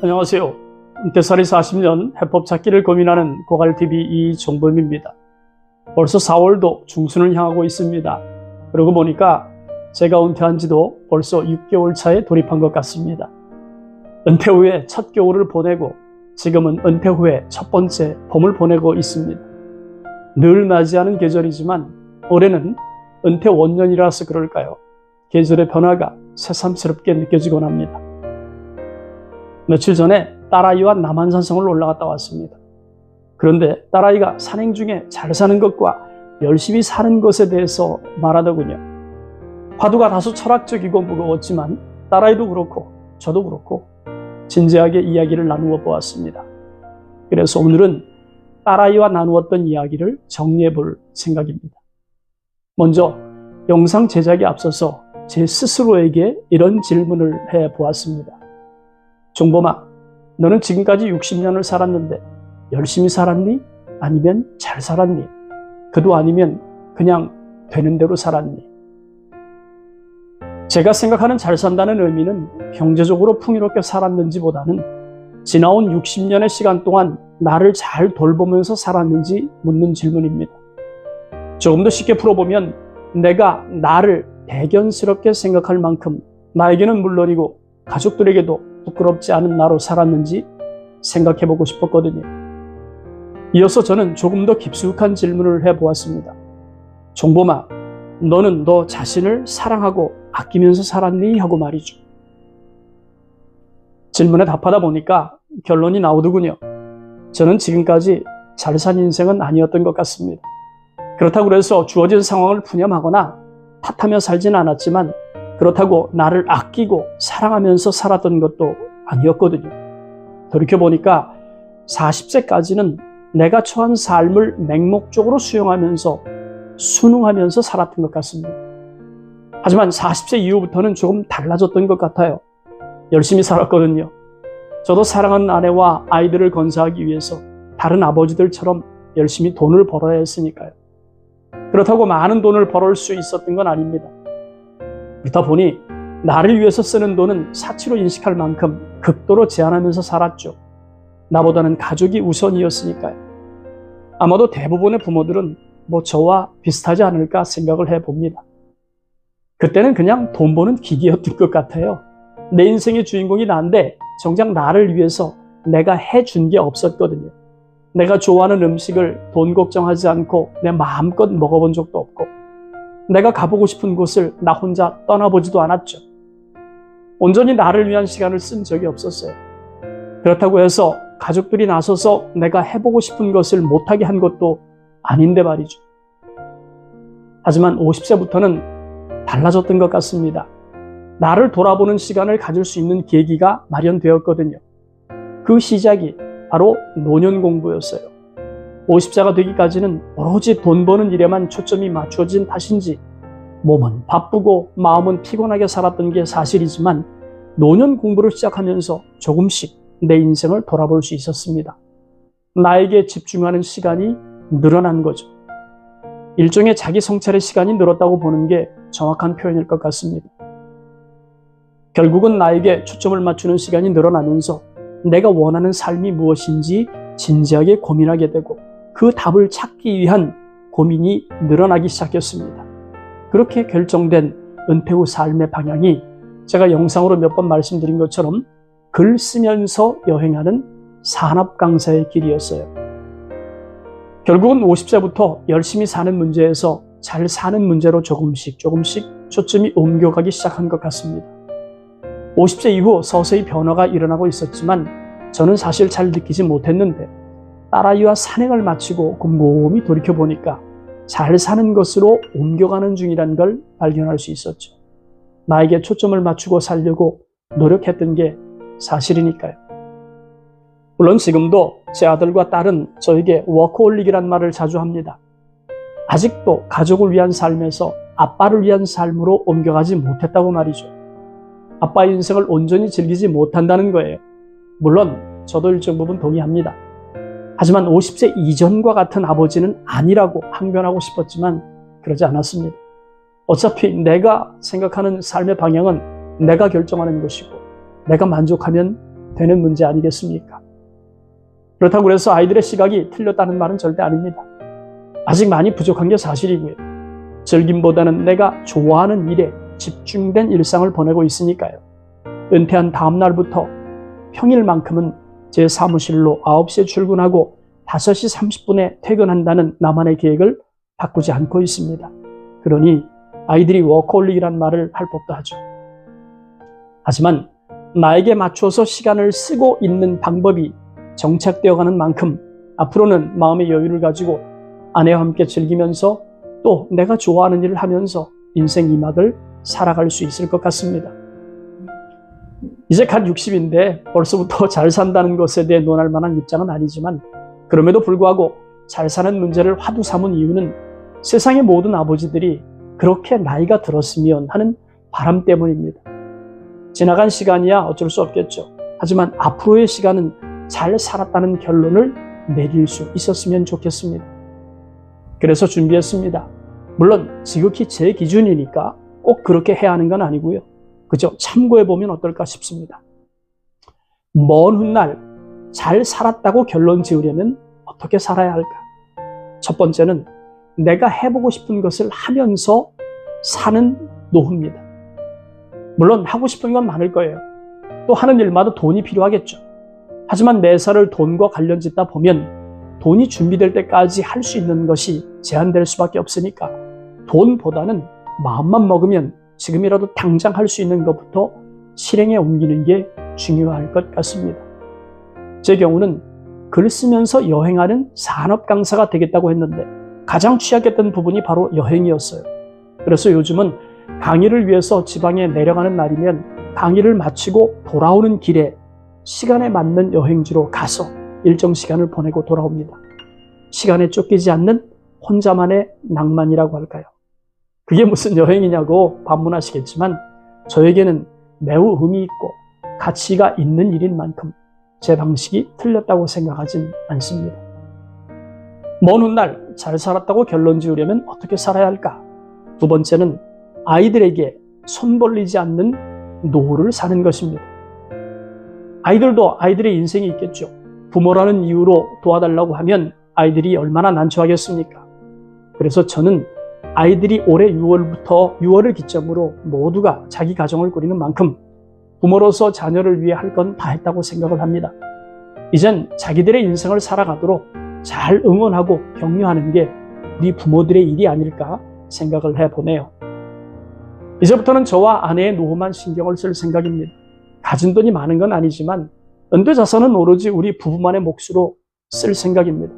안녕하세요. 은퇴살이 40년 해법 찾기를 고민하는 고갈TV 이종범입니다. 벌써 4월도 중순을 향하고 있습니다. 그러고 보니까 제가 은퇴한 지도 벌써 6개월 차에 돌입한 것 같습니다. 은퇴 후에 첫 겨울을 보내고 지금은 은퇴 후에 첫 번째 봄을 보내고 있습니다. 늘 맞이하는 계절이지만 올해는 은퇴 원년이라서 그럴까요? 계절의 변화가 새삼스럽게 느껴지곤 합니다. 며칠 전에 딸아이와 남한산성을 올라갔다 왔습니다. 그런데 딸아이가 산행 중에 잘 사는 것과 열심히 사는 것에 대해서 말하더군요. 화두가 다소 철학적이고 무거웠지만 딸아이도 그렇고 저도 그렇고 진지하게 이야기를 나누어 보았습니다. 그래서 오늘은 딸아이와 나누었던 이야기를 정리해 볼 생각입니다. 먼저 영상 제작에 앞서서 제 스스로에게 이런 질문을 해 보았습니다. 종범아, 너는 지금까지 60년을 살았는데 열심히 살았니? 아니면 잘 살았니? 그도 아니면 그냥 되는 대로 살았니? 제가 생각하는 잘 산다는 의미는 경제적으로 풍요롭게 살았는지 보다는 지나온 60년의 시간 동안 나를 잘 돌보면서 살았는지 묻는 질문입니다. 조금 더 쉽게 풀어보면 내가 나를 대견스럽게 생각할 만큼 나에게는 물론이고 가족들에게도 부끄럽지 않은 나로 살았는지 생각해보고 싶었거든요. 이어서 저는 조금 더 깊숙한 질문을 해보았습니다. 종범아, 너는 너 자신을 사랑하고 아끼면서 살았니? 하고 말이죠. 질문에 답하다 보니까 결론이 나오더군요. 저는 지금까지 잘 산 인생은 아니었던 것 같습니다. 그렇다고 해서 주어진 상황을 푸념하거나 탓하며 살진 않았지만 그렇다고 나를 아끼고 사랑하면서 살았던 것도 아니었거든요. 돌이켜보니까 40세까지는 내가 처한 삶을 맹목적으로 수용하면서 순응하면서 살았던 것 같습니다. 하지만 40세 이후부터는 조금 달라졌던 것 같아요. 열심히 살았거든요. 저도 사랑하는 아내와 아이들을 건사하기 위해서 다른 아버지들처럼 열심히 돈을 벌어야 했으니까요. 그렇다고 많은 돈을 벌을 수 있었던 건 아닙니다. 그렇다 보니 나를 위해서 쓰는 돈은 사치로 인식할 만큼 극도로 제한하면서 살았죠. 나보다는 가족이 우선이었으니까요. 아마도 대부분의 부모들은 저와 비슷하지 않을까 생각을 해봅니다. 그때는 그냥 돈 버는 기계였던 것 같아요. 내 인생의 주인공이 난데 정작 나를 위해서 내가 해준 게 없었거든요. 내가 좋아하는 음식을 돈 걱정하지 않고 내 마음껏 먹어본 적도 없고 내가 가보고 싶은 곳을 나 혼자 떠나보지도 않았죠. 온전히 나를 위한 시간을 쓴 적이 없었어요. 그렇다고 해서 가족들이 나서서 내가 해보고 싶은 것을 못하게 한 것도 아닌데 말이죠. 하지만 50세부터는 달라졌던 것 같습니다. 나를 돌아보는 시간을 가질 수 있는 계기가 마련되었거든요. 그 시작이 바로 노년 공부였어요. 50세가 되기까지는 오로지 돈 버는 일에만 초점이 맞춰진 탓인지 몸은 바쁘고 마음은 피곤하게 살았던 게 사실이지만 노년 공부를 시작하면서 조금씩 내 인생을 돌아볼 수 있었습니다. 나에게 집중하는 시간이 늘어난 거죠. 일종의 자기 성찰의 시간이 늘었다고 보는 게 정확한 표현일 것 같습니다. 결국은 나에게 초점을 맞추는 시간이 늘어나면서 내가 원하는 삶이 무엇인지 진지하게 고민하게 되고 그 답을 찾기 위한 고민이 늘어나기 시작했습니다. 그렇게 결정된 은퇴 후 삶의 방향이 제가 영상으로 몇 번 말씀드린 것처럼 글 쓰면서 여행하는 산업 강사의 길이었어요. 결국은 50세부터 열심히 사는 문제에서 잘 사는 문제로 조금씩 초점이 옮겨가기 시작한 것 같습니다. 50세 이후 서서히 변화가 일어나고 있었지만 저는 사실 잘 느끼지 못했는데 딸아이와 산행을 마치고 곰곰이 돌이켜보니까 잘 사는 것으로 옮겨가는 중이라는 걸 발견할 수 있었죠. 나에게 초점을 맞추고 살려고 노력했던 게 사실이니까요. 물론 지금도 제 아들과 딸은 저에게 워커홀릭이란 말을 자주 합니다. 아직도 가족을 위한 삶에서 아빠를 위한 삶으로 옮겨가지 못했다고 말이죠. 아빠의 인생을 온전히 즐기지 못한다는 거예요. 물론 저도 일정 부분 동의합니다. 하지만 50세 이전과 같은 아버지는 아니라고 항변하고 싶었지만 그러지 않았습니다. 어차피 내가 생각하는 삶의 방향은 내가 결정하는 것이고 내가 만족하면 되는 문제 아니겠습니까? 그렇다고 해서 아이들의 시각이 틀렸다는 말은 절대 아닙니다. 아직 많이 부족한 게 사실이고요. 즐김보다는 내가 좋아하는 일에 집중된 일상을 보내고 있으니까요. 은퇴한 다음 날부터 평일만큼은 제 사무실로 9시에 출근하고 5시 30분에 퇴근한다는 나만의 계획을 바꾸지 않고 있습니다. 그러니 아이들이 워커홀릭이란 말을 할 법도 하죠. 하지만 나에게 맞춰서 시간을 쓰고 있는 방법이 정착되어가는 만큼 앞으로는 마음의 여유를 가지고 아내와 함께 즐기면서 또 내가 좋아하는 일을 하면서 인생 2막을 살아갈 수 있을 것 같습니다. 이제 갓 60인데 벌써부터 잘 산다는 것에 대해 논할 만한 입장은 아니지만 그럼에도 불구하고 잘 사는 문제를 화두 삼은 이유는 세상의 모든 아버지들이 그렇게 나이가 들었으면 하는 바람 때문입니다. 지나간 시간이야 어쩔 수 없겠죠. 하지만 앞으로의 시간은 잘 살았다는 결론을 내릴 수 있었으면 좋겠습니다. 그래서 준비했습니다. 물론 지극히 제 기준이니까 꼭 그렇게 해야 하는 건 아니고요. 그저 참고해보면 어떨까 싶습니다. 먼 훗날 잘 살았다고 결론 지으려면 어떻게 살아야 할까? 첫 번째는 내가 해보고 싶은 것을 하면서 사는 노후입니다. 물론 하고 싶은 건 많을 거예요. 또 하는 일마다 돈이 필요하겠죠. 하지만 매사를 돈과 관련 짓다 보면 돈이 준비될 때까지 할 수 있는 것이 제한될 수밖에 없으니까 돈보다는 마음만 먹으면 지금이라도 당장 할 수 있는 것부터 실행에 옮기는 게 중요할 것 같습니다. 제 경우는 글 쓰면서 여행하는 산업 강사가 되겠다고 했는데 가장 취약했던 부분이 바로 여행이었어요. 그래서 요즘은 강의를 위해서 지방에 내려가는 날이면 강의를 마치고 돌아오는 길에 시간에 맞는 여행지로 가서 일정 시간을 보내고 돌아옵니다. 시간에 쫓기지 않는 혼자만의 낭만이라고 할까요? 그게 무슨 여행이냐고 반문하시겠지만 저에게는 매우 의미 있고 가치가 있는 일인 만큼 제 방식이 틀렸다고 생각하진 않습니다. 먼 훗날 잘 살았다고 결론 지으려면 어떻게 살아야 할까? 두 번째는 아이들에게 손 벌리지 않는 노후를 사는 것입니다. 아이들도 아이들의 인생이 있겠죠. 부모라는 이유로 도와달라고 하면 아이들이 얼마나 난처하겠습니까? 그래서 저는 아이들이 올해 6월을 기점으로 모두가 자기 가정을 꾸리는 만큼 부모로서 자녀를 위해 할 건 다 했다고 생각을 합니다. 이젠 자기들의 인생을 살아가도록 잘 응원하고 격려하는 게 우리 부모들의 일이 아닐까 생각을 해보네요. 이제부터는 저와 아내의 노후만 신경을 쓸 생각입니다. 가진 돈이 많은 건 아니지만 은퇴자산은 오로지 우리 부부만의 몫으로 쓸 생각입니다.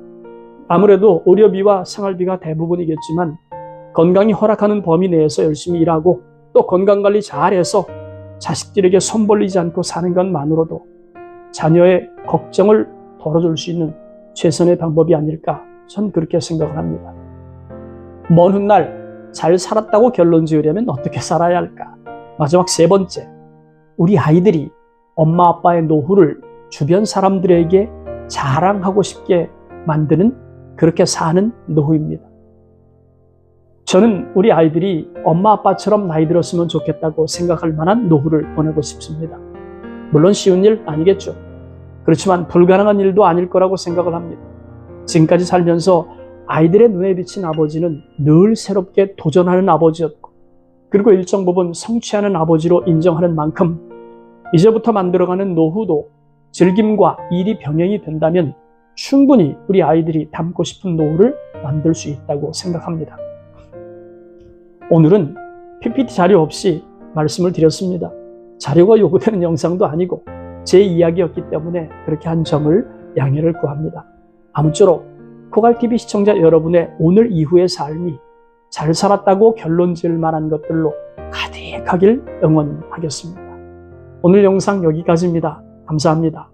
아무래도 의료비와 생활비가 대부분이겠지만 건강이 허락하는 범위 내에서 열심히 일하고 또 건강관리 잘해서 자식들에게 손 벌리지 않고 사는 것만으로도 자녀의 걱정을 덜어줄 수 있는 최선의 방법이 아닐까 전 그렇게 생각을 합니다. 먼 훗날 잘 살았다고 결론 지으려면 어떻게 살아야 할까? 마지막 세 번째, 우리 아이들이 엄마 아빠의 노후를 주변 사람들에게 자랑하고 싶게 만드는 그렇게 사는 노후입니다. 저는 우리 아이들이 엄마 아빠처럼 나이 들었으면 좋겠다고 생각할 만한 노후를 보내고 싶습니다. 물론 쉬운 일 아니겠죠. 그렇지만 불가능한 일도 아닐 거라고 생각을 합니다. 지금까지 살면서 아이들의 눈에 비친 아버지는 늘 새롭게 도전하는 아버지였고 그리고 일정 부분 성취하는 아버지로 인정하는 만큼 이제부터 만들어가는 노후도 즐김과 일이 병행이 된다면 충분히 우리 아이들이 닮고 싶은 노후를 만들 수 있다고 생각합니다. 오늘은 PPT 자료 없이 말씀을 드렸습니다. 자료가 요구되는 영상도 아니고 제 이야기였기 때문에 그렇게 한 점을 양해를 구합니다. 아무쪼록 코갈TV 시청자 여러분의 오늘 이후의 삶이 잘 살았다고 결론 지을 만한 것들로 가득하길 응원하겠습니다. 오늘 영상 여기까지입니다. 감사합니다.